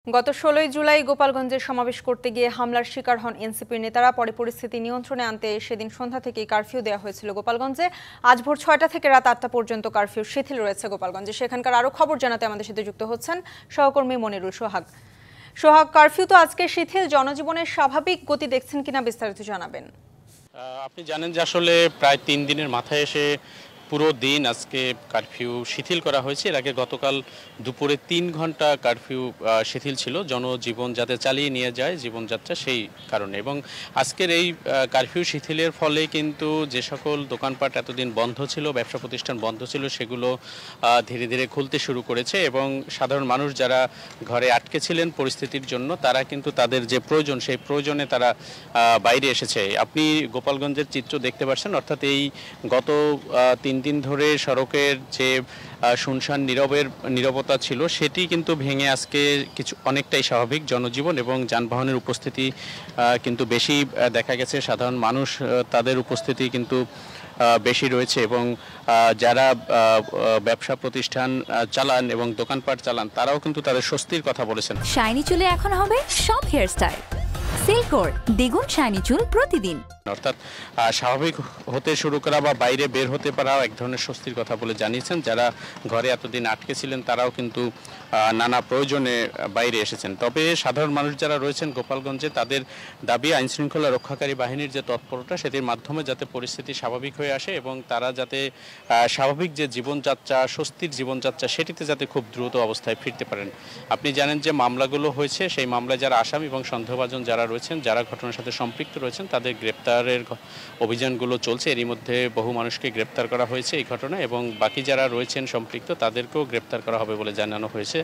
গত ১৬ জুলাই গোপালগঞ্জে সমাবেশ করতে গিয়ে হামলার শিকার হন এনসিপির নেতারা। পরে পরিস্থিতি নিয়ন্ত্রণে আনতে সেদিন সন্ধ্যা থেকেই কারফিউ দেওয়া হয়েছিল গোপালগঞ্জে। আজ ভোর ৬টা থেকে রাত ৮টা পর্যন্ত কারফিউ শিথিল রয়েছে গোপালগঞ্জে। সেখানকার আরও খবর জানাতে আমাদের সাথে যুক্ত হচ্ছেন সহকর্মী মনিরুল সোহাগ। সোহাগ, কারফিউ তো আজকে শিথিল, জনজীবনের স্বাভাবিক গতি দেখছেন কিনা বিস্তারিত জানাবেন। আপনি জানেন যে আসলে প্রায় ৩ দিনের মাথায় এসে পুরো দিন আজকে কারফিউ শিথিল করা হয়েছে। এর আগে গতকাল দুপুরে ৩ ঘন্টা কারফিউ শিথিল ছিল, জনজীবন যাতে চালিয়ে নিয়ে যায় জীবনযাত্রা সেই কারণে। এবং আজকের এই কারফিউ শিথিলের ফলে কিন্তু যে সকল দোকানপাট এতদিন বন্ধ ছিল, ব্যবসা প্রতিষ্ঠান বন্ধ ছিল, সেগুলো ধীরে ধীরে খুলতে শুরু করেছে। এবং সাধারণ মানুষ যারা ঘরে আটকে ছিলেন পরিস্থিতির জন্য, তারা কিন্তু তাদের যে প্রয়োজন সেই প্রয়োজনে তারা বাইরে এসেছে। আপনি গোপালগঞ্জের চিত্র দেখতে পাচ্ছেন, অর্থাৎ এই গত ৩ দিন ধরে সড়কের যে শুনশান নীরবতা ছিল সেটি কিন্তু ভেঙে আজকে অনেকটাই স্বাভাবিক জনজীবন এবং যানবাহনের উপস্থিতি কিন্তু বেশি দেখা গেছে। সাধারণ মানুষ তাদের উপস্থিতি কিন্তু বেশি রয়েছে এবং যারা ব্যবসা প্রতিষ্ঠান চালান এবং দোকানপাট চালান তারাও কিন্তু তাদের স্বস্তির কথা বলেছেন। শাইনি চুলে এখন হবে সব হেয়ারস্টাইল সিল্কোর দ্বিগুণ শাইনি চুল প্রতিদিন। অর্থাৎ স্বাভাবিক হতে শুরু করা বা বাইরে বের হতে পারাও এক ধরনের স্বস্তির কথা বলে জানিয়েছেন। যারা ঘরে এতদিন আটকে ছিলেন তারাও কিন্তু নানা প্রয়োজনে বাইরে এসেছেন। তবে সাধারণ মানুষ যারা রয়েছেন গোপালগঞ্জে, তাদের দাবি আইনশৃঙ্খলা রক্ষাকারী বাহিনীর যে তৎপরতা সেটির মাধ্যমে যাতে পরিস্থিতি স্বাভাবিক হয়ে আসে এবং তারা যাতে স্বাভাবিক যে জীবনযাত্রা, স্বস্তির জীবনযাত্রা সেটিতে যাতে খুব দ্রুত অবস্থায় ফিরতে পারেন। আপনি জানেন যে মামলাগুলো হয়েছে, সেই মামলায় যারা আসামি এবং সন্দেহভাজন যারা রয়েছেন, যারা ঘটনার সাথে সম্পৃক্ত রয়েছেন, তাদের গ্রেপ্তারের অভিযানগুলো চলছে। এরই মধ্যে বহু মানুষকে গ্রেপ্তার করা হয়েছে এই ঘটনায় এবং বাকি যারা রয়েছেন সম্পৃক্ত তাদেরকেও গ্রেপ্তার করা হবে বলে জানানো হয়েছে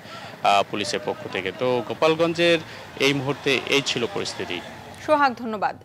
পুলিশের পক্ষ থেকে। তো গোপালগঞ্জের এই মুহূর্তে এই ছিল পরিস্থিতি। সোহাগ, ধন্যবাদ।